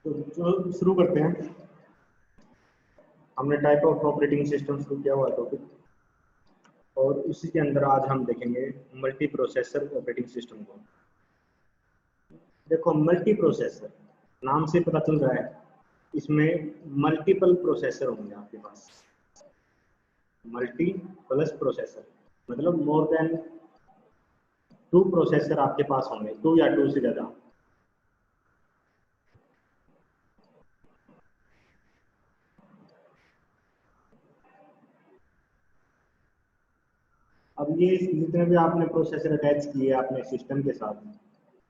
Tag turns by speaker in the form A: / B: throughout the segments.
A: तो जो शुरू करते हैं, हमने टाइप ऑफ ऑपरेटिंग सिस्टम शुरू किया हुआ टॉपिक, और उसी के अंदर आज हम देखेंगे मल्टी प्रोसेसर ऑपरेटिंग सिस्टम को। देखो, मल्टी प्रोसेसर नाम से पता चल रहा है, इसमें मल्टीपल प्रोसेसर होंगे आपके पास। मल्टी प्लस प्रोसेसर मतलब मोर देन 2 प्रोसेसर आपके पास होंगे, 2 या 2 से ज्यादा। अब ये जितने भी आपने प्रोसेसर अटैच किए अपने सिस्टम के साथ,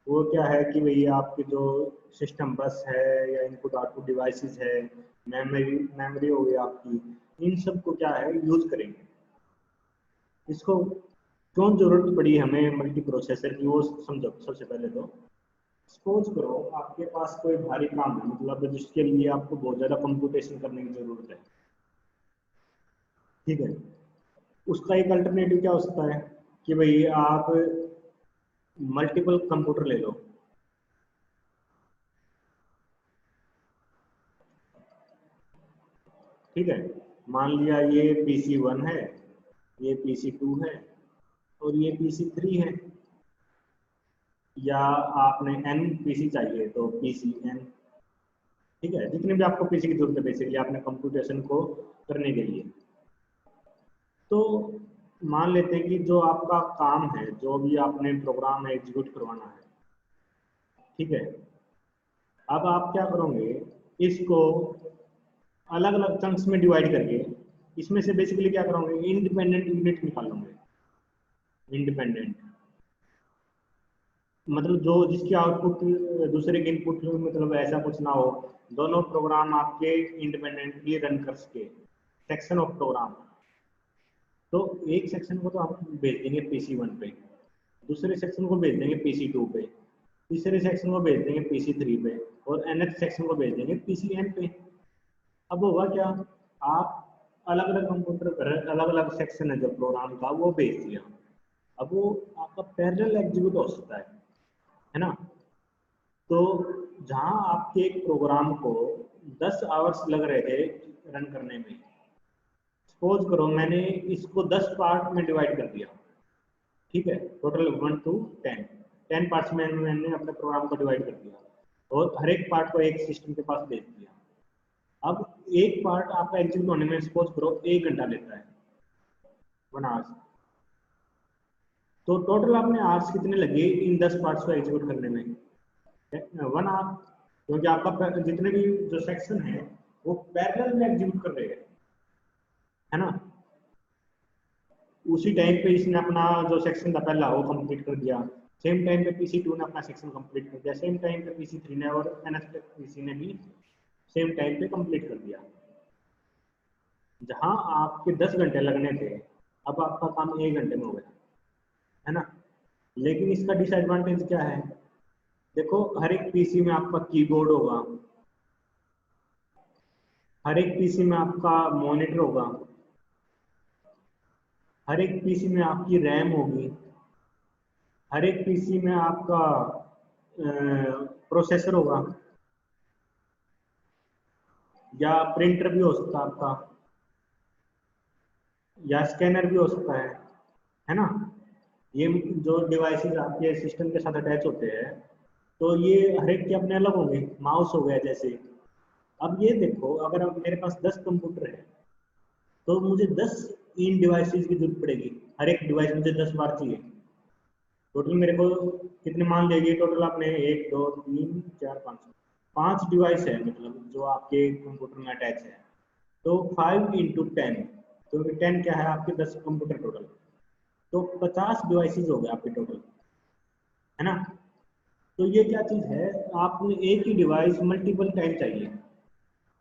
A: वो क्या है कि भैया आपकी जो सिस्टम बस है या इनपुट आउटपुट डिवाइसेस है, मेमोरी हो गई आपकी, इन सब को क्या है यूज करेंगे। इसको क्यों जरूरत पड़ी हमें मल्टी प्रोसेसर की, वो समझो। सबसे पहले तो सपोज करो आपके पास कोई भारी काम है, मतलब जिसके लिए आपको बहुत ज्यादा कंप्यूटेशन करने की जरूरत है, ठीक है। उसका एक अल्टरनेटिव क्या हो सकता है कि भाई आप मल्टीपल कंप्यूटर ले लो। ठीक है, मान लिया ये PC1 है, ये PC2 है, और ये PC3 है, या आपने N PC चाहिए तो PCN। ठीक है, जितने भी आपको पीसी की जरूरत है बेसिकली आपने कंप्यूटेशन को करने के लिए। तो मान लेते हैं कि जो आपका काम है, जो भी आपने प्रोग्राम एग्जीक्यूट करवाना है, ठीक है, अब आप क्या करोगे, इसको अलग अलग चंक्स में डिवाइड करके इसमें से बेसिकली क्या करोगे, इंडिपेंडेंट यूनिट निकालोगे। इंडिपेंडेंट मतलब जो जिसकी आउटपुट दूसरे के इनपुट मतलब ऐसा कुछ ना हो, दोनों प्रोग्राम आपके इंडिपेंडेंटली रन कर सके। सेक्शन ऑफ प्रोग्राम, तो एक सेक्शन को तो हम भेज देंगे PC1 पे, दूसरे सेक्शन को भेज देंगे PC2 पे, तीसरे सेक्शन को भेज देंगे PC3 पे, और nth सेक्शन को भेज देंगे PCN पे। अब होगा क्या, आप अलग अलग कंप्यूटर पर अलग अलग सेक्शन है जो प्रोग्राम का, वो भेज दिया। अब वो आपका पैरेलल एग्जीक्यूट हो सकता है ना। तो जहां आपके एक प्रोग्राम को 10 आवर्स लग रहे थे रन करने में, सपोज करो मैंने इसको 10 पार्ट में डिवाइड कर दिया। ठीक है, टोटल 1 to 10 पार्ट्स में मैंने अपने प्रोग्राम को डिवाइड कर दिया, और हर एक पार्ट को एक सिस्टम के पास भेज दिया। अब एक पार्ट आपका एग्जीक्यूट होने में सपोज करो 1 घंटा लेता है, 1 आवर्स। तो टोटल आपने आवर्स कितने लगे इन 10 पार्ट्स को एग्जीक्यूट करने में? 1 आवर, क्योंकि आपका जितने भी जो सेक्शन है वो पैरेलल में एग्जीक्यूट कर रहे हैं, है ना। उसी टाइम पे इसने अपना जो सेक्शन था पहला वो कंप्लीट कर दिया, सेम टाइम पे PC2 ने अपना सेक्शन कंप्लीट कर दिया, सेम टाइम पे PC3 ने, और nth PC ने भी सेम टाइम पे कंप्लीट कर दिया। जहां आपके 10 घंटे लगने थे, अब आपका काम 1 घंटे में हो गया, है ना। लेकिन इसका डिसएडवांटेज क्या है, देखो हर एक पीसी में आपका कीबोर्ड होगा, हर एक पीसी में आपका मॉनिटर होगा, हर एक पीसी में आपकी रैम होगी, हर एक पीसी में आपका प्रोसेसर होगा, या प्रिंटर भी हो सकता है आपका, या स्कैनर भी हो सकता है ना। ये जो डिवाइसेस आपके सिस्टम के साथ अटैच होते हैं, तो ये हर एक के अपने अलग होंगे। माउस हो गया जैसे, अब ये देखो अगर अब मेरे पास 10 कंप्यूटर है, तो मुझे 10 इन डिवाइसेस की जरूरत पड़ेगी, हर एक डिवाइस मुझे 10 बार चाहिए। टोटल मेरे को कितने मान लेगी, टोटल आपने 1 2 3 4 5 5 डिवाइस है, मतलब जो आपके कंप्यूटर में अटैच है। तो 5 इंटू 10, तो 10 क्या है आपके 10 कंप्यूटर टोटल, तो 50 डिवाइसेस हो गए आपके टोटल, है ना। तो ये क्या चीज है, आपने एक ही डिवाइस मल्टीपल टाइम चाहिए,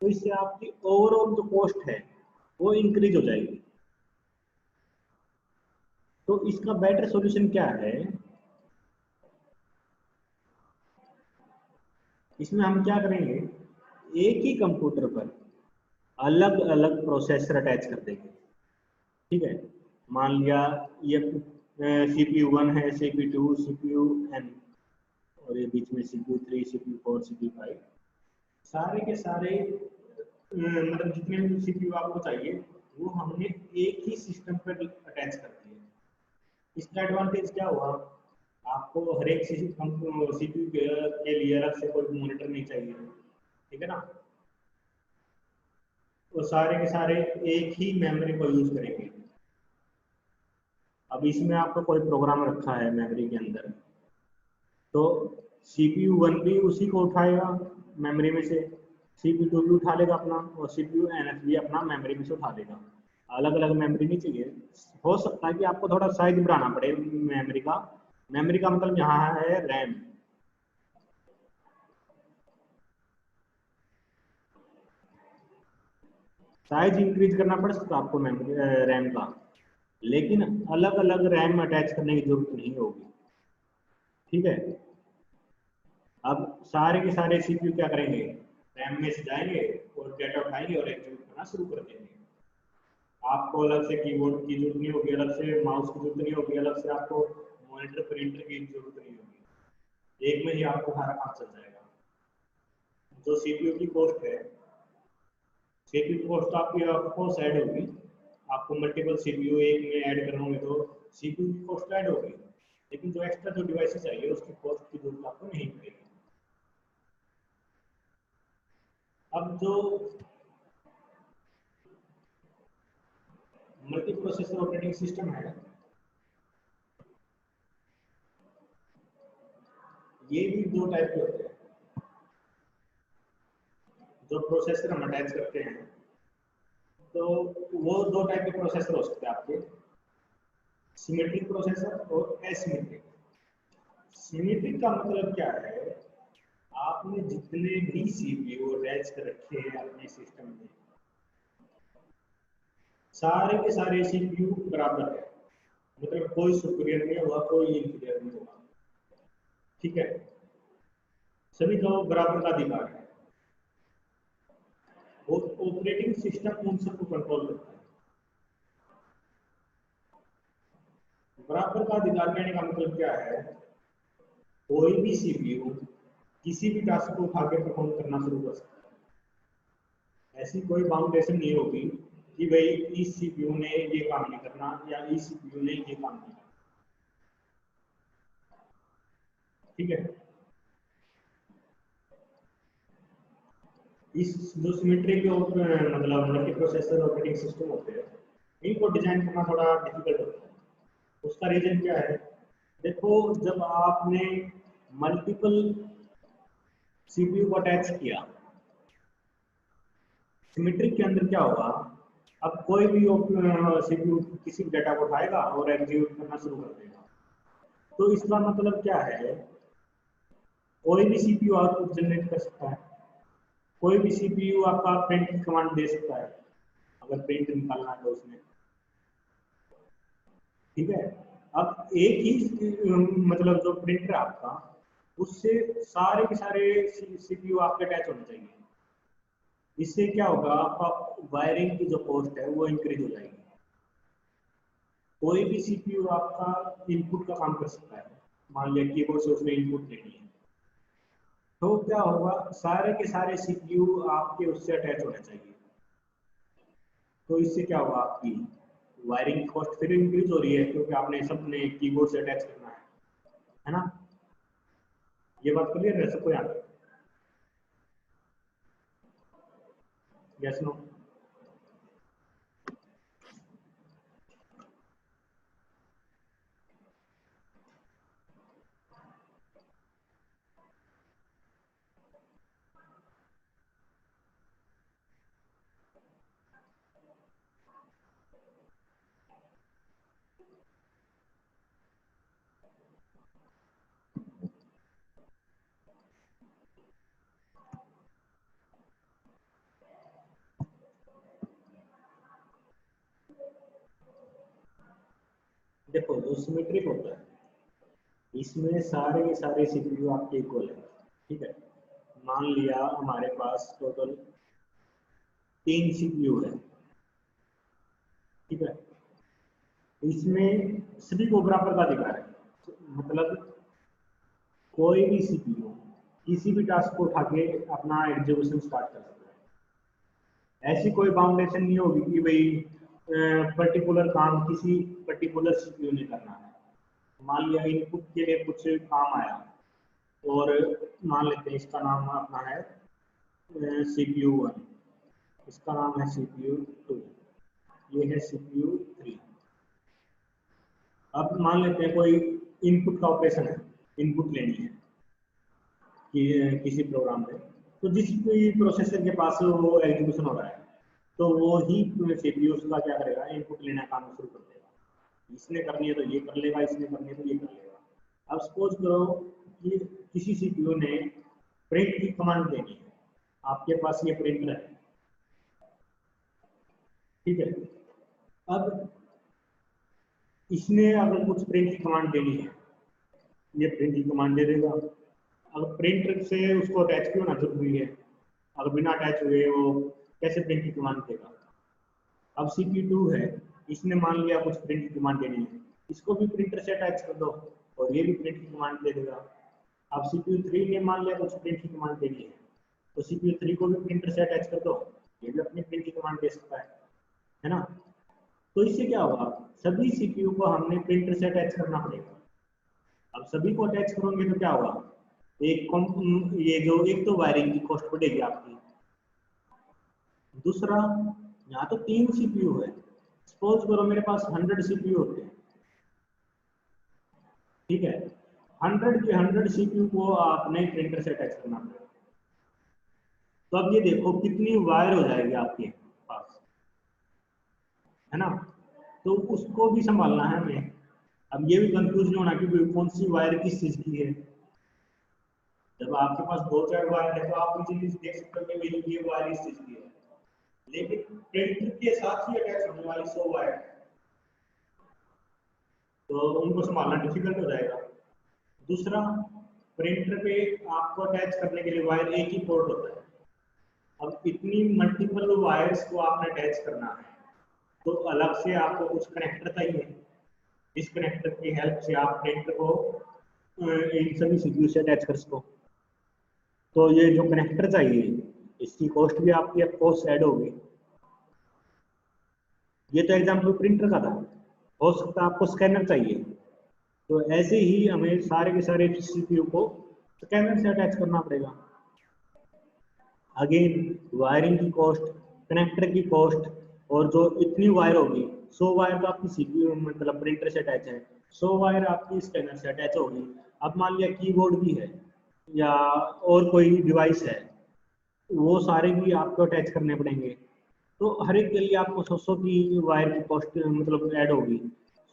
A: तो इससे आपकी ओवरऑल जो कॉस्ट है वो इंक्रीज हो जाएगी। तो इसका बेटर सॉल्यूशन क्या है, इसमें हम क्या करेंगे, एक ही कंप्यूटर पर अलग अलग प्रोसेसर अटैच कर देंगे। ठीक है, मान लिया ये CPU 1 है, CPU 2, CPU N, और ये बीच में CPU 3, CPU 4, CPU 5, सारे के सारे मतलब जितने भी CPU आपको चाहिए वो हमने एक ही सिस्टम पर अटैच कर दिए। इसका एडवांटेज क्या हुआ, आपको हर एक CPU के लिए अलग से कोई मॉनिटर नहीं चाहिए, ठीक है ना, वो सारे के सारे एक ही मेमोरी को यूज करेंगे। अब इसमें आपका कोई प्रोग्राम रखा है मेमोरी के अंदर, तो CPU 1 भी उसी को उठाएगा मेमोरी में से, CPU 2 भी उठा लेगा अपना, और CPU NF भी अपना मेमोरी में से उठा लेगा। अलग अलग मेमोरी नहीं चाहिए। हो सकता है कि आपको थोड़ा साइज बढ़ाना पड़े मेमोरी का। मेमोरी का मतलब यहाँ है रैम। साइज इंक्रीज करना पड़ सकता है आपको मेमोरी रैम का, लेकिन अलग अलग रैम अटैच करने की जरूरत नहीं होगी, ठीक है। अब सारे के सारे CPU क्या करेंगे, रैम में से जाएंगे और डेटा उठाएंगे और एग्जीक्यूट करना शुरू कर देंगे। आपको अलग से कीबोर्ड की जरूरत नहीं होगी, अलग से माउस की जरूरत नहीं होगी, अलग से आपको मॉनिटर प्रिंटर की जरूरत नहीं होगी, एक में ही आपको सारा काम चल जाएगा। जो CPU की कॉस्ट है, CPU की कॉस्ट आपकी आपको ऐड होगी, आपको मल्टीपल CPU एक में ऐड करना होंगे तो CPU की कॉस्ट ऐड होगी, लेकिन जो एक्स्ट्रा जो डिवाइसेस चाहिए उसकी कॉस्ट की जरूरत आपको नहीं पड़ेगी। अब जो मल्टी प्रोसेसर ऑपरेटिंग सिस्टम है, ये भी दो टाइप के होते हैं। जो प्रोसेसर हम अटैच करते हैं, तो वो दो टाइप के प्रोसेसर हो सकते हैं आपके, सिमेट्रिक प्रोसेसर और एसिमेट्रिक। सिमेट्रिक का मतलब क्या है, आपने जितने भी CPU अटैच कर रखे हैं अपने सिस्टम में, सारे के सारे CPU बराबर है, मतलब कोई सुपीरियर नहीं होगा, कोई इंफीरियर नहीं होगा, ठीक है, सभी को बराबर का अधिकार है। और ऑपरेटिंग सिस्टम उन सबको कंट्रोल करता है। बराबर का अधिकार कहने का मतलब क्या है, कोई भी CPU किसी भी टास्क को उठा के परफॉर्म करना शुरू कर सकता है। ऐसी कोई बाउंडेशन नहीं होगी कि भाई इस CPU ने ये काम नहीं करना या इस CPU ने ये काम नहीं करना, ठीक है। इस जो सिमेट्रिक मतलब मल्टी प्रोसेसर ऑपरेटिंग सिस्टम होते हैं, इनको डिजाइन करना थोड़ा डिफिकल्ट होता है। उसका रीजन क्या है, देखो जब आपने मल्टीपल CPU को अटैच किया, सिमेट्रिक के अंदर क्या होगा, अब कोई भी CPU किसी भी डेटा को उठाएगा और एग्जीक्यूट करना शुरू कर देगा। तो इसका मतलब क्या है, कोई भी CPU आउटपुट जनरेट कर सकता है, कोई भी CPU आपका प्रिंट की कमांड दे सकता है अगर प्रिंट निकालना है तो उसमें, ठीक है। अब एक ही मतलब जो प्रिंटर है आपका, उससे सारे के सारे CPU आपके अटैच होने चाहिए। इससे क्या होगा, आपका वायरिंग की जो कॉस्ट है वो इंक्रीज हो जाएगी। कोई भी CPU आपका इनपुट का काम कर सकता है, मान लिया कीबोर्ड से उसने इनपुट लेनी है, तो क्या होगा, सारे के सारे CPU आपके उससे अटैच होने चाहिए। तो इससे क्या होगा, आपकी वायरिंग की कॉस्ट फिर इंक्रीज हो रही है, क्योंकि आपने सबने कीबोर्ड से अटैच करना है ना। ये बात क्लियर है सबको यहाँ? Yes no? देखो जो सिमेट्रिक होता है, इसमें सारे के सारे CPU आपके इक्वल है, ठीक है। मान लिया हमारे पास टोटल 3 CPU है, ठीक है। इसमें सभी को बराबर का अधिकार है, मतलब कोई भी सीपीयू किसी भी टास्क को उठा के अपना एग्जीक्यूशन स्टार्ट कर सकता है। ऐसी कोई बाउंडेशन नहीं होगी कि भाई पर्टिकुलर काम किसी पर्टिकुलर सीपीयू ने करना है। मान लिया इनपुट के लिए कुछ काम आया और मान लेते हैं इसका नाम अपना है CPU 1, इसका नाम है CPU 2, ये है CPU 3। अब मान लेते हैं कोई इनपुट का ऑपरेशन है, इनपुट लेनी है कि किसी प्रोग्राम में, तो जिस भी प्रोसेसर के पास वो एग्जीक्यूशन हो रहा है तो वो ही CPU उसका क्या करेगा, इनपुट लेना काम शुरू कर देगा। इसने करनी है तो ये कर लेगा, इसने करनी है तो ये कर लेगा। अब सपोज करो कि किसी CPU ने प्रिंट की कमांड देनी है, आपके पास ये प्रिंटर है, ठीक है। अब इसने अगर कुछ प्रिंट की कमांड देनी है, ये प्रिंट की कमांड दे देगा। अगर प्रिंटर से उसको अटैच भी होना जरूरी है, अगर बिना अटैच हुए वो कैसे प्रिंट की कमांड देगा। अब CPU 2 है, इसने मान लिया कुछ प्रिंट की कमांड देनी है, इसको भी प्रिंटर से अटैच कर दो और ये भी प्रिंट की कमांड दे देगा। अब CPU 3 ने मान लिया कुछ प्रिंट की कमांड देनी है, तो CPU 3 को भी प्रिंटर से अटैच कर दो, ये भी अपनी प्रिंट की कमांड दे सकता है ना। तो इससे क्या होगा, सभी CPU को हमने प्रिंटर से अटैच करना पड़ेगा। अब सभी को अटैच करोगे तो क्या होगा, ये जो एक तो वायरिंग की कॉस्ट बढ़ेगी आपकी, दूसरा यहाँ तो 3 CPU है, सपोज करो मेरे पास 100 CPU होते हैं, ठीक है, 100 के 100 CPU को आपने प्रिंटर से अटैच करना पड़ेगा। तो अब ये देखो कितनी वायर हो जाएगी आपके पास, है ना। तो उसको भी संभालना है हमें। अब ये भी कंफ्यूज नहीं होना कि कौन सी वायर किस चीज की है। जब आपके पास 2-4 वायर है तो आप इजीली देख सकते हो कि ये वायर इस चीज की है, लेकिन प्रिंटर के साथ ही अटैच होने वाली 100 वायर, तो उनको संभालना डिफिकल्ट हो जाएगा। दूसरा, प्रिंटर पे आपको अटैच करने के लिए वायर एक ही पोर्ट होता है। अब इतनी मल्टीपल वायर्स को आपने अटैच करना है तो अलग से आपको कुछ कनेक्टर चाहिए। इस कनेक्टर की हेल्प से आप प्रिंटर को इन सभी सीपीयू से अटैच कर सको। तो ये जो कनेक्टर चाहिए इसकी कॉस्ट भी आपकी अब कॉस्ट ऐड होगी। ये तो एग्जाम्पल प्रिंटर का था, हो सकता है आपको स्कैनर चाहिए, तो ऐसे ही हमें सारे के सारे सीपीयू को स्कैनर से अटैच करना पड़ेगा। अगेन वायरिंग की कॉस्ट, कनेक्टर की कॉस्ट, और जो इतनी वायर होगी 100 वायर तो आपकी सीपीयू मतलब प्रिंटर से अटैच है, 100 वायर आपकी स्कैनर से अटैच होगी। अब मान लिया कीबोर्ड भी है या और कोई डिवाइस है, वो सारे भी आपको अटैच करने पड़ेंगे। तो हर एक के लिए आपको 100 की वायर की कॉस्ट मतलब ऐड होगी,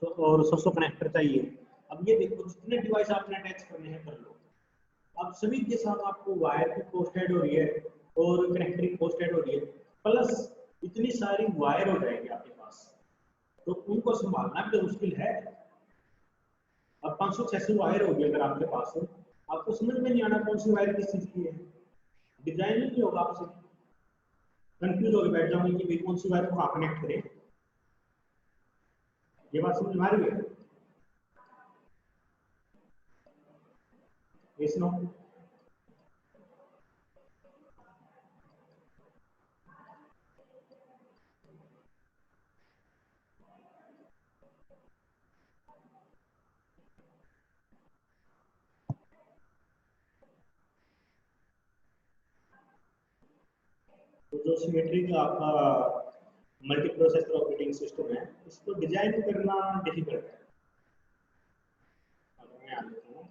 A: और 100 कनेक्टर चाहिए। अब ये देखो जितने डिवाइस आपने अटैच करने हैं कर लो, अब सभी के साथ आपको वायर की कॉस्ट ऐड हो रही है और कनेक्टर की कॉस्ट ऐड हो रही है, प्लस इतनी सारी वायर हो जाएगी आपके पास, तो उनको संभालना भी तो मुश्किल है। अब 500-600 वायर होगी अगर आपके पास, आपको समझ में नहीं आना कौन सी वायर किस चीज की है, डिजाइन नहीं होगा, आपसे कंफ्यूज होकर बैठ जाओगे कि भाई कौन सी वायर को कहाँ कनेक्ट करें। ये बात समझ में आ रही है? Yes no? तो जो सिमेट्री का आपका मल्टी प्रोसेसर ऑपरेटिंग सिस्टम है, इसको डिजाइन करना डिफिकल्ट है। अगर मैं आ लेता हूँ,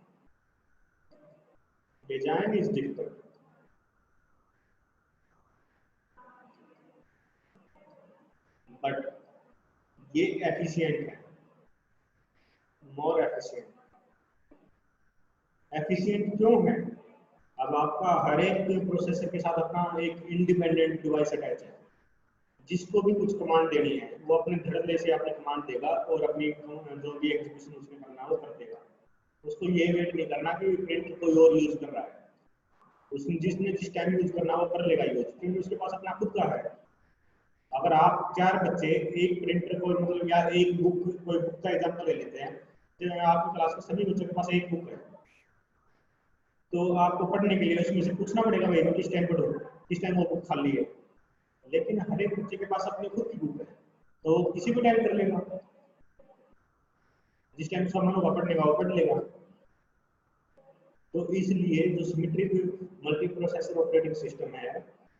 A: डिजाइन इज डिफिकल्ट, बट ये एफिशिएंट है, मोर एफिशिएंट। एफिशिएंट क्यों है? अब आपका हर एक प्रोसेसर के साथ अपना एक इंडिपेंडेंट डिवाइस अटैच है, जिसको भी कुछ कमांड देनी है वो अपने धड़ल्ले से अपनी कमांड देगा और अपनी जो भी एग्जीक्यूशन उसने करना है वो कर देगा। उसको ये वेट नहीं करना कि प्रिंटर कोई और यूज कर रहा है, उसने जिसने जिस टाइम यूज करना है वो कर लेगा यूज, क्योंकि उसके पास अपना खुद का है। अगर आप 4 बच्चे एक प्रिंटर को मतलब या एक बुक, कोई बुक का एग्जाम्पल ले लेते हैं, तो आपकी क्लास के सभी बच्चों के पास एक बुक है, तो आपको पढ़ने के लिए उसमें से पूछना पड़ेगा भाई किस टाइम पढ़ो, किस टाइम वो बुक खाली है। लेकिन हर एक बच्चे के पास अपनी खुद की बुक है, तो किसी भी टाइम कर लेगा, जिस टाइम उसका मन होगा पढ़ने का वो पढ़ लेगा। तो इसलिए जो symmetric multi processor operating system है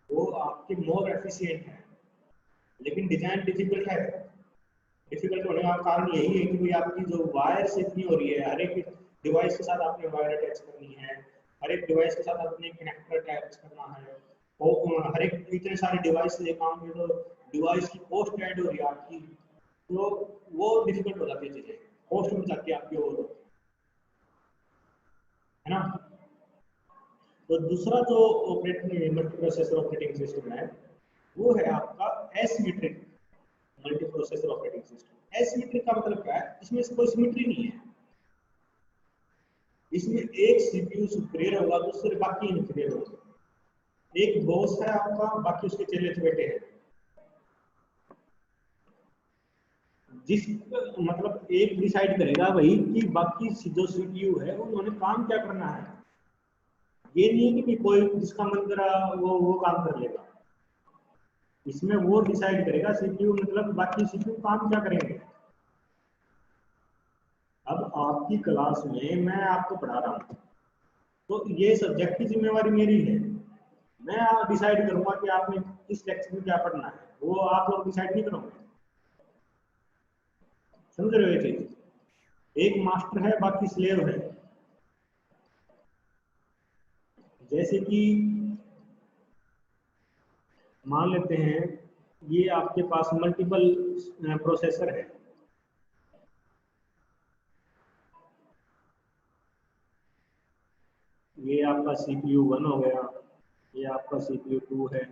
A: वो आपके मोर एफिशिएंट है, लेकिन डिजाइन डिफिकल्ट है। डिफिकल्ट होने का कारण यही है कि भाई आपकी जो वायर्स इतनी हो रही है, हर एक डिवाइस के साथ आपने वायर अटैच करनी है, हर एक डिवाइस के साथ आपने कनेक्टर अटैच करना है, और हर एक इतने सारे डिवाइस लेकर आएंगे तो डिवाइस की कॉस्ट ऐड हो रही है आपकी, तो वो डिफिकल्ट हो जाती है चीजें, कॉस्ट में जाती है आपकी, और है ना। तो दूसरा जो operating multi processor operating system है वो है आपका asymmetric multi processor operating system. Asymmetric का मतलब क्या है, इसमें कोई सिमेट्री नहीं है, इसमें एक सीपीयू सुपीरियर होगा दूसरे बाकी इंफीरियर होगा, एक बॉस है आपका बाकी उसके चेले बेटे हैं, जिस मतलब एक डिसाइड करेगा भाई कि बाकी जो सीपीयू है उन्होंने काम क्या करना है। ये नहीं है कि कोई जिसका मन करा वो काम कर लेगा, इसमें वो डिसाइड करेगा सीपीयू, मतलब बाकी सीपीयू काम क्या करेंगे। अब आपकी क्लास में मैं आपको पढ़ा रहा हूँ, तो ये सब्जेक्ट की जिम्मेवारी मेरी है, मैं डिसाइड करूंगा कि आपने किस लेक्चर में क्या पढ़ना है, वो आप लोग डिसाइड नहीं करोगे। समझ रहे हो ये चीज, एक मास्टर है बाकी स्लेव है। जैसे कि मान लेते हैं ये आपके पास मल्टीपल प्रोसेसर है, ये आपका CPU 1 हो गया, ये आपका CPU 2 है,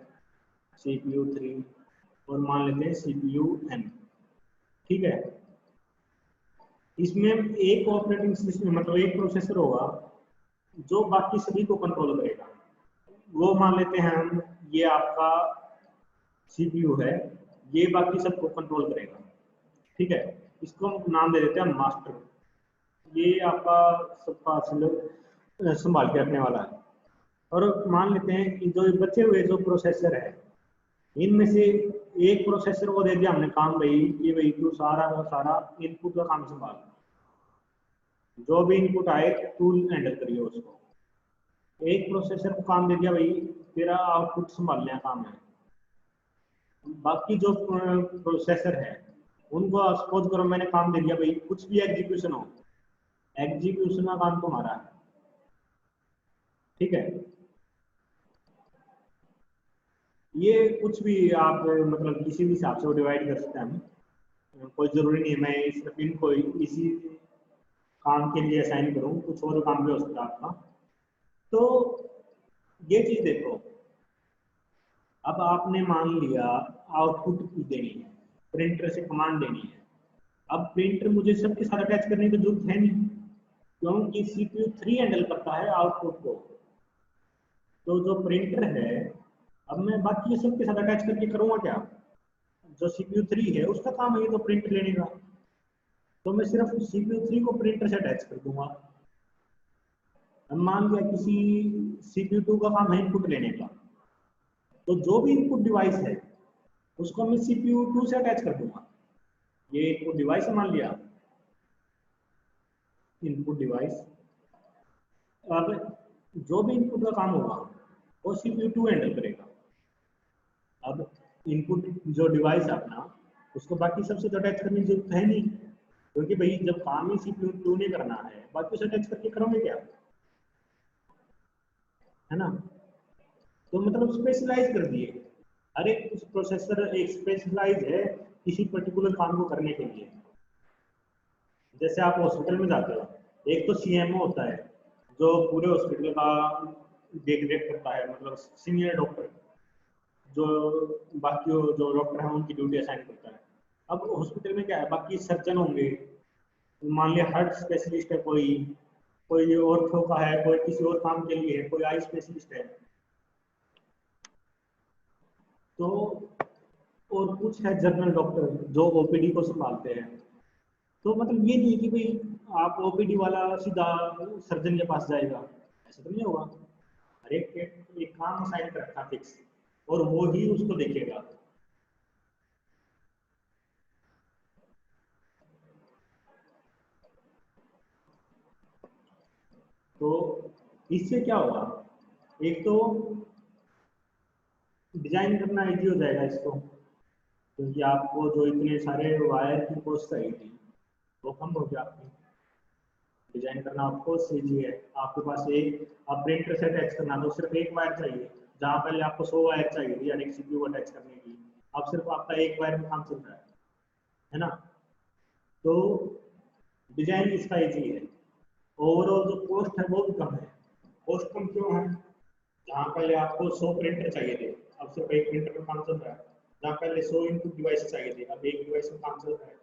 A: CPU 3, और मान लेते हैं CPU N। ठीक है, इसमें एक ऑपरेटिंग सिस्टम मतलब एक प्रोसेसर होगा जो बाकी सभी को कंट्रोल करेगा। वो मान लेते हैं हम, ये आपका CPU है, ये बाकी सबको कंट्रोल करेगा। ठीक है, इसको हम नाम दे देते हैं मास्टर, ये आपका सबका संभाल के रखने वाला है। और मान लेते हैं कि जो बचे हुए जो प्रोसेसर है, इनमें से एक प्रोसेसर को दे दिया हमने काम भाई कि भाई तू सारा का सारा इनपुट का काम संभाल, जो भी इनपुट आए तू हैंडल करिए उसको। एक प्रोसेसर को काम दे दिया भाई तेरा आउटपुट संभालने का काम है। बाकी जो प्रोसेसर है उनको सपोज करो मैंने काम दे दिया भाई कुछ भी एग्जीक्यूशन हो, एग्जीक्यूशन का काम तुम्हारा है। ठीक है, ये कुछ भी आप मतलब किसी भी हिसाब से डिवाइड कर सकते हैं हम, कोई जरूरी नहीं है मैं सिर्फ इनको इसी काम के लिए असाइन करूं, कुछ और काम भी हो सकता है आपका। तो ये चीज देखो, अब आपने मान लिया आउटपुट देनी है, प्रिंटर से कमांड देनी है। अब प्रिंटर मुझे सबके साथ अटैच करने की जरूरत है नहीं, क्योंकि CPU 3 हैंडल करता है आउटपुट को। तो जो प्रिंटर है, अब मैं बाकी सबके साथ अटैच करके करूंगा क्या, जो CPU 3 है उसका काम है ये तो प्रिंट लेने का, तो मैं सिर्फ CPU 3 को प्रिंटर से अटैच कर दूंगा। अब मान लिया किसी CPU 2 का काम है इनपुट लेने का, तो जो भी इनपुट डिवाइस है उसको मैं CPU 2 से अटैच कर दूंगा। ये इनपुट डिवाइस है मान लिया, इनपुट डिवाइस। अब जो भी इनपुट का काम होगा वो CPU 2 हैंडल करेगा। अब इनपुट जो डिवाइस है अपना, उसको बाकी सबसे तो अटैच करने की जरूरत है नहीं, क्योंकि भाई जब काम ही CPU 2 ने करना है बाकी उसे अटैच करके करोगे क्या, है ना। तो मतलब स्पेशलाइज कर दिए, हर एक प्रोसेसर एक स्पेशलाइज है किसी पर्टिकुलर काम को करने के लिए। जैसे आप हॉस्पिटल में जाते हो, एक तो CMO होता है जो पूरे हॉस्पिटल का देख रेख करता है, मतलब सीनियर डॉक्टर, जो बाकी जो डॉक्टर है उनकी ड्यूटी असाइन करता है। अब हॉस्पिटल में क्या है, बाकी सर्जन होंगे, मान लिया हार्ट स्पेशलिस्ट है, कोई कोई ऑर्थो का है, कोई किसी और काम के लिए है, कोई आई स्पेशलिस्ट है। तो और कुछ है जनरल डॉक्टर जो ओपीडी को संभालते हैं। तो मतलब ये नहीं कि भाई आप ओपीडी वाला सीधा सर्जन के पास जाएगा, ऐसा तो नहीं होगा। हर एक के एक काम असाइन कर रखा फिक्स, और वो ही उसको देखेगा। तो इससे क्या होगा, एक तो डिजाइन करना इजी हो जाएगा इसको, क्योंकि आपको जो इतने सारे वायर की कॉस्ट आई थी वो कम हो गया आपकी। डिजाइन करना आपको इजी है, आपके पास एक आप प्रिंटर से अटैच करना तो सिर्फ एक वायर चाहिए, जहाँ पहले आपको 100 वायर चाहिए थी यानी सीपीयू अटैच करने की, अब सिर्फ आपका एक वायर में काम चल रहा है ना। तो डिजाइन इसका इजी है, ओवरऑल जो कॉस्ट है वो भी कम है। कॉस्ट कम क्यों है, जहाँ पहले आपको 100 प्रिंटर चाहिए थे अब सिर्फ एक प्रिंटर में काम चल रहा है, जहाँ पहले 100 इनपुट डिवाइस चाहिए थे अब एक डिवाइस में काम चल रहा है।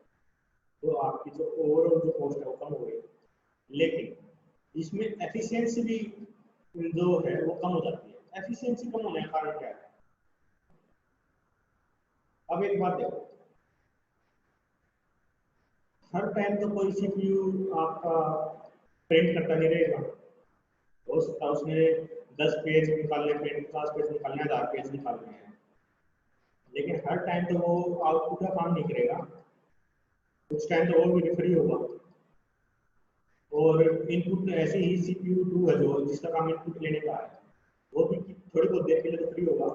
A: तो आपकी जो ओवरऑल जो कॉस्ट है वो कम हो गई, लेकिन इसमें एफिशिएंसी भी जो है वो कम हो जाती है। एफिशिएंसी कम होने का कारण क्या है, अब एक बात देखो, हर टाइम तो कोई सीपीयू आपका प्रिंट करता नहीं रहेगा। हो सकता है उसमें 10 पेज निकालने, प्रिंट 50 पेज निकालने, 1000 पेज निकालने हैं, लेकिन हर टाइम तो वो आउटपुट का काम नहीं करेगा, कुछ टाइम तो वो भी फ्री होगा। और इनपुट ऐसे ही सीपीयू 2 है जो जिसका काम इनपुट लेने का है, वो भी थोड़ी बहुत देर के लिए तो फ्री होगा,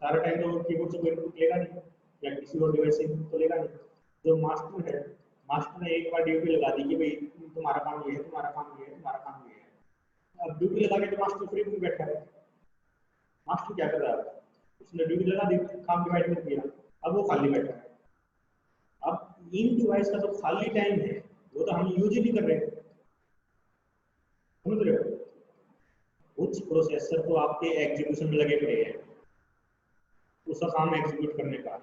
A: सारा टाइम तो कीबोर्ड से कोई इनपुट लेगा नहीं या किसी और डिवाइस से इनपुट तो लेगा नहीं। जो मास्टर है, मास्टर ने एक बार ड्यूटी लगा दी कि भाई तुम्हारा काम ये है, तुम्हारा काम ये है, तुम्हारा काम ये है। अब ड्यूटी लगा के तो मास्टर फ्री में बैठा है, मास्टर क्या कर रहा है, उसने ड्यूटी लगा दी, काम डिवाइड कर दिया, अब वो खाली बैठा है। अब इन डिवाइस का जो खाली टाइम है वो तो हम यूज ही नहीं कर रहे, समझ रहे हो। कुछ प्रोसेसर तो आपके एग्जीक्यूशन में लगे पड़े हैं, उसका काम एग्जीक्यूट करने का,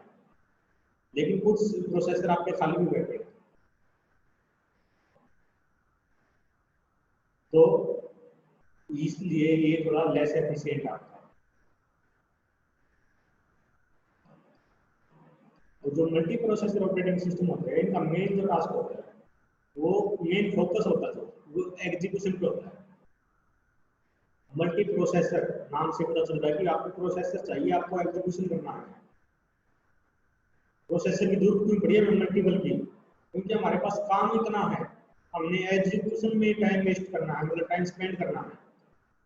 A: लेकिन कुछ प्रोसेसर आपके खाली भी बैठे हैं। तो इसलिए ये थोड़ा लेस एफिशिएंट आता है। तो जो मल्टी प्रोसेसर ऑपरेटिंग सिस्टम होते हैं इनका मेन जो टास्क होता है, वो मेन फोकस होता है जो वो एग्जीक्यूशन पे होता है। मल्टी प्रोसेसर नाम से पता चलता है कि आपको प्रोसेसर चाहिए, आपको एग्जीक्यूशन करना है। प्रोसेसर की जरूरत क्यों पड़ी है मल्टीपल की, क्योंकि हमारे पास काम इतना है, हमने एग्जीक्यूशन में टाइम वेस्ट करना है, मतलब टाइम स्पेंड करना है,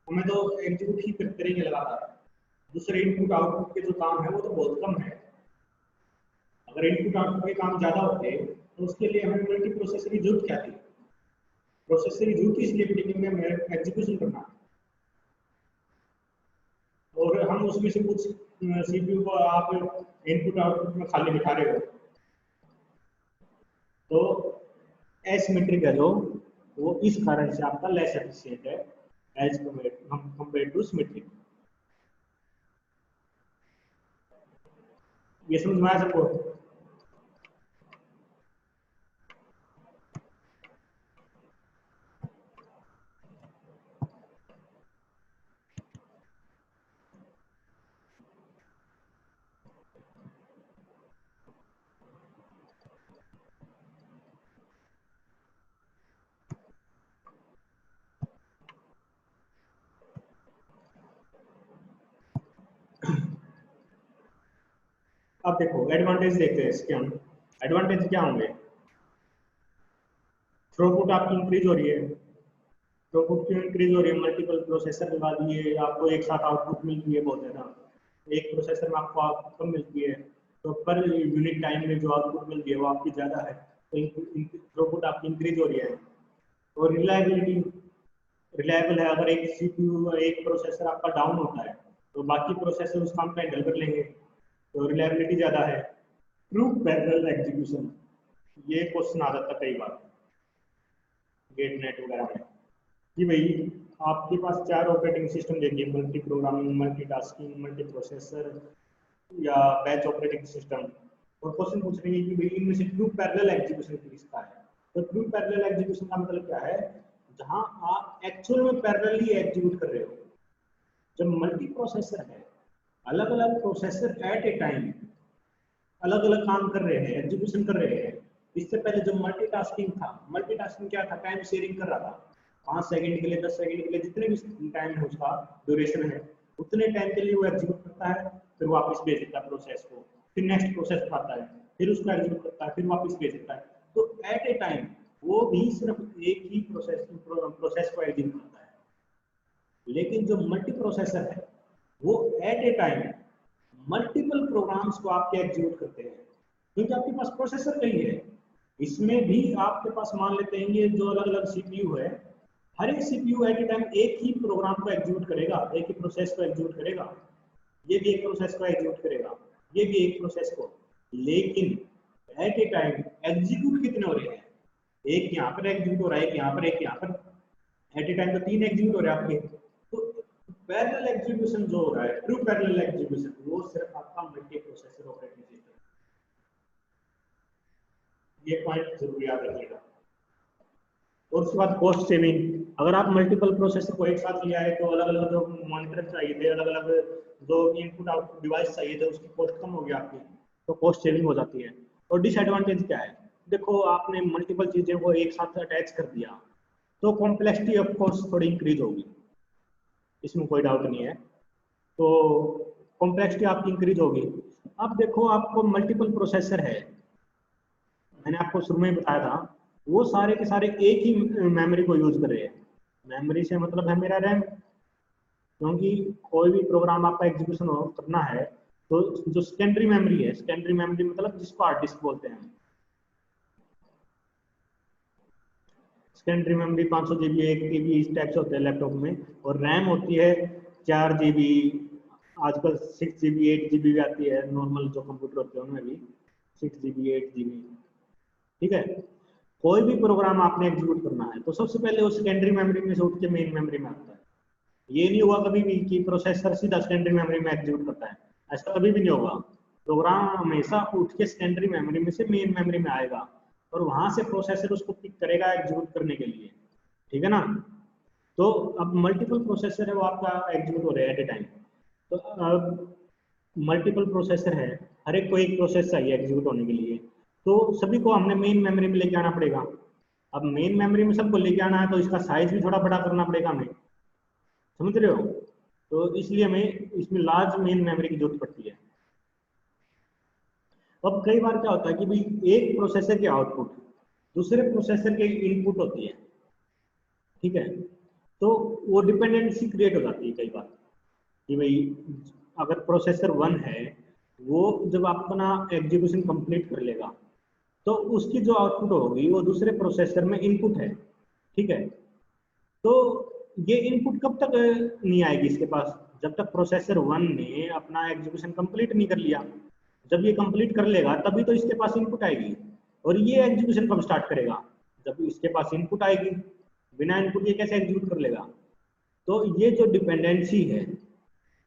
A: हमें तो एग्जीक्यूट ही करते रहेंगे लगातार। दूसरे इनपुट आउटपुट के जो काम है वो तो बहुत कम है। अगर इनपुट आउटपुट के काम ज्यादा होते तो उसके लिए हमें मल्टी प्रोसेसर की जरूरत क्या थी, प्रोसेसर की जरूरत इसलिए पड़ी कि हमें एग्जीक्यूशन करना है। और हम उसमें से कुछ सीपीयू को आप इनपुट आउटपुट में खाली बिठा रहे हो, तो एसिमेट्रिक है जो वो इस कारण से आपका लेस एफिशिएंट है एज कंपेयर टू सिमेट्रिक। ये समझ में आया सबको। अब देखो एडवांटेज देखते हैं इसके हम। एडवांटेज क्या होंगे, थ्रूपुट आपकी इंक्रीज हो रही है। थ्रूपुट क्यों इंक्रीज हो रही है, मल्टीपल प्रोसेसर लगा दिए, आपको एक साथ आउटपुट मिलती है बहुत ज़्यादा, एक प्रोसेसर में आपको आउटपुट कम मिलती है, तो पर यूनिट टाइम में जो आउटपुट मिलती है वो आपकी ज़्यादा है, तो थ्रूपुट आपकी इंक्रीज हो रही है। और रिलायबिलिटी, रिलायबल है, अगर एक सीपीयू एक प्रोसेसर आपका डाउन होता है तो बाकी प्रोसेसर उस काम को हैंडल कर लेंगे, तो रिलायबिलिटी ज़्यादा है। ट्रू पैरेलल एग्जीक्यूशन, ये क्वेश्चन आ जाता है कई बार गेट नेट वगैरह में कि भाई आपके पास 4 ऑपरेटिंग सिस्टम देंगे, multi programming, multi tasking, multi processor या बैच ऑपरेटिंग सिस्टम, और क्वेश्चन पूछ रहे हैं कि भाई इनमें से ट्रू पैरेलल एग्जीक्यूशन किसका है। तो ट्रू पैरेलल एग्जीक्यूशन का मतलब क्या है, जहां आप एक्चुअल में पैरेलली एग्जीक्यूट कर रहे हो। जब मल्टी प्रोसेसर है, अलग अलग प्रोसेसर एट ए टाइम अलग अलग काम कर रहे हैं, एग्जीक्यूशन कर रहे हैं। इससे पहले जो मल्टीटास्किंग था, मल्टीटास्किंग क्या था, टाइम शेयरिंग कर रहा था। 5 सेकंड के लिए, 10 सेकंड के लिए, जितने भी टाइम है उसका ड्यूरेशन है, उतने टाइम के लिए वो एग्जीक्यूट करता है, फिर वापस भेज देता है प्रोसेस को, फिर नेक्स्ट प्रोसेस उठाता है, फिर उसको एग्जीक्यूट करता है, फिर वापस भेज देता है। तो एट ए टाइम वो भी सिर्फ एक ही प्रोसेस को एग्जीक्यूट करता है। लेकिन जो मल्टी प्रोसेसर है वो at a time multiple programs को आपके एग्जीक्यूट करते हैं, क्योंकि आपके पास प्रोसेसर कई है। इसमें भी आपके पास मान लेते हैं ये जो अलग अलग सीपीयू है, हर एक सीपीयू एट ए टाइम एक ही प्रोग्राम को एग्जीक्यूट करेगा, एक ही प्रोसेस को एग्जीक्यूट करेगा। ये भी एक प्रोसेस को एग्जीक्यूट करेगा, ये भी एक प्रोसेस को। लेकिन एट ए टाइम एग्जीक्यूट कितने हो रहे हैं, एक यहाँ पर एग्जीक्यूट हो रहा है, एक यहाँ पर, एक यहाँ पर, एट ए टाइम तो 3 एग्जीक्यूट हो रहे हैं आपके। तो पैरेलल एग्जीक्यूशन जो हो रहा है, ट्रू पैरेलल एग्जीक्यूशन, वो सिर्फ आपका मल्टी प्रोसेसर ऑपरेटिंग सिस्टम। ये पॉइंट जरूर याद रखिएगा। और उसके बाद कॉस्ट सेविंग, अगर आप मल्टीपल प्रोसेसर को एक साथ ले आए तो अलग अलग जो मॉनिटर चाहिए थे, अलग अलग जो इनपुट आउटपुट डिवाइस चाहिए थे, उसकी कॉस्ट कम होगी आपकी, तो कॉस्ट सेविंग हो जाती है। और डिसएडवांटेज क्या है, देखो आपने मल्टीपल चीजें को एक साथ अटैच कर दिया तो कॉम्प्लेक्सिटी ऑफ कोर्स थोड़ी इंक्रीज होगी, इसमें कोई डाउट नहीं है। तो कॉम्प्लेक्सिटी आपकी इंक्रीज होगी। अब देखो आपको मल्टीपल प्रोसेसर है, मैंने आपको शुरू में बताया था, वो सारे के सारे एक ही मेमोरी को यूज कर रहे हैं। मेमोरी से मतलब है मेरा रैम, क्योंकि कोई भी प्रोग्राम आपका एग्जीक्यूशन करना है तो जो सेकेंडरी मेमोरी है, सेकेंडरी मेमोरी मतलब जिसको हार्ड डिस्क बोलते हैं, सेकेंडरी मेमोरी 500 जीबी, 1 TB इस टाइप से होते हैं लैपटॉप में। और रैम होती है 4 GB, आजकल 6 GB 8 GB भी आती है, नॉर्मल जो कंप्यूटर होते हैं उनमें भी 6 GB 8 GB। ठीक है, कोई भी प्रोग्राम आपने एग्जीक्यूट करना है तो सबसे पहले वो सेकेंडरी मेमोरी में से उठ के मेन मेमोरी में आता है। ये नहीं हुआ कभी भी कि प्रोसेसर सीधा सेकेंडरी मेमोरी में एग्जीक्यूट करता है, ऐसा कभी भी नहीं होगा। प्रोग्राम हमेशा उठ के सेकेंडरी मेमोरी में से मेन मेमोरी में आएगा और वहां से प्रोसेसर उसको पिक करेगा एग्जीक्यूट करने के लिए। ठीक है ना। तो अब मल्टीपल प्रोसेसर है वो आपका एग्जीक्यूट हो रहा है एट ए टाइम। तो अब मल्टीपल प्रोसेसर है, हर एक को एक प्रोसेस चाहिए एग्जीक्यूट होने के लिए, तो सभी को हमने मेन मेमोरी में लेके आना पड़ेगा। अब मेन मेमोरी में सबको लेके आना है तो इसका साइज भी थोड़ा बड़ा करना पड़ेगा हमें, समझ रहे हो। तो इसलिए हमें इसमें लार्ज मेन मेमोरी की जरूरत पड़ती है। अब कई बार क्या होता है कि भाई एक प्रोसेसर के आउटपुट दूसरे प्रोसेसर के इनपुट होती है, ठीक है, तो वो डिपेंडेंसी क्रिएट हो जाती है कई बार कि भाई अगर प्रोसेसर 1 है वो जब अपना एग्जीक्यूशन कंप्लीट कर लेगा तो उसकी जो आउटपुट होगी वो दूसरे प्रोसेसर में इनपुट है, ठीक है। तो ये इनपुट कब तक नहीं आएगी इसके पास, जब तक प्रोसेसर 1 ने अपना एग्जीक्यूशन कंप्लीट नहीं कर लिया। जब ये कंप्लीट कर लेगा तभी तो इसके पास इनपुट आएगी। और ये एग्जीक्यूशन कब स्टार्ट करेगा, जब इसके पास इनपुट आएगी, बिना इनपुट ये कैसे एग्जीक्यूट कर लेगा। तो ये जो डिपेंडेंसी है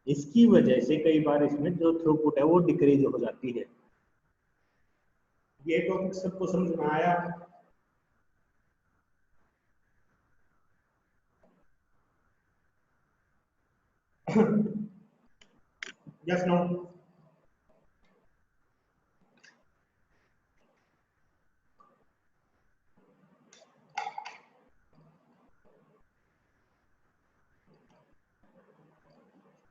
A: इसकी वजह से कई बार इसमें जो थ्रूपुट है वो डिक्रीज हो जाती है। ये टॉपिक सबको समझ में आया। Yes no.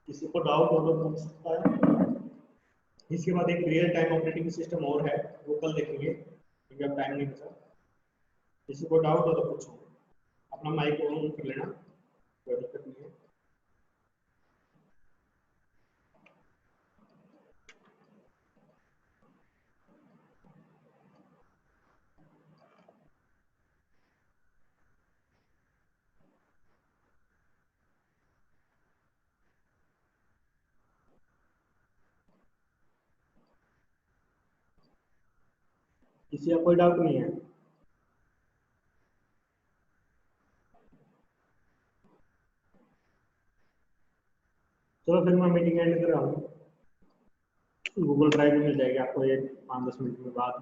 A: किसी को डाउट हो तो पूछ सकता है। इसके बाद एक रियल टाइम ऑपरेटिंग सिस्टम और है, वो कल देखेंगे क्योंकि अब टाइम नहीं बचा। किसी को डाउट हो तो पूछो, अपना माइक ऑन कर लेना, कोई दिक्कत नहीं है। किसी का कोई डाउट नहीं है। चलो फिर मैं मीटिंग एंड कर रहा हूँ। गूगल ड्राइव में मिल जाएगी आपको ये 5-10 मिनट के बाद।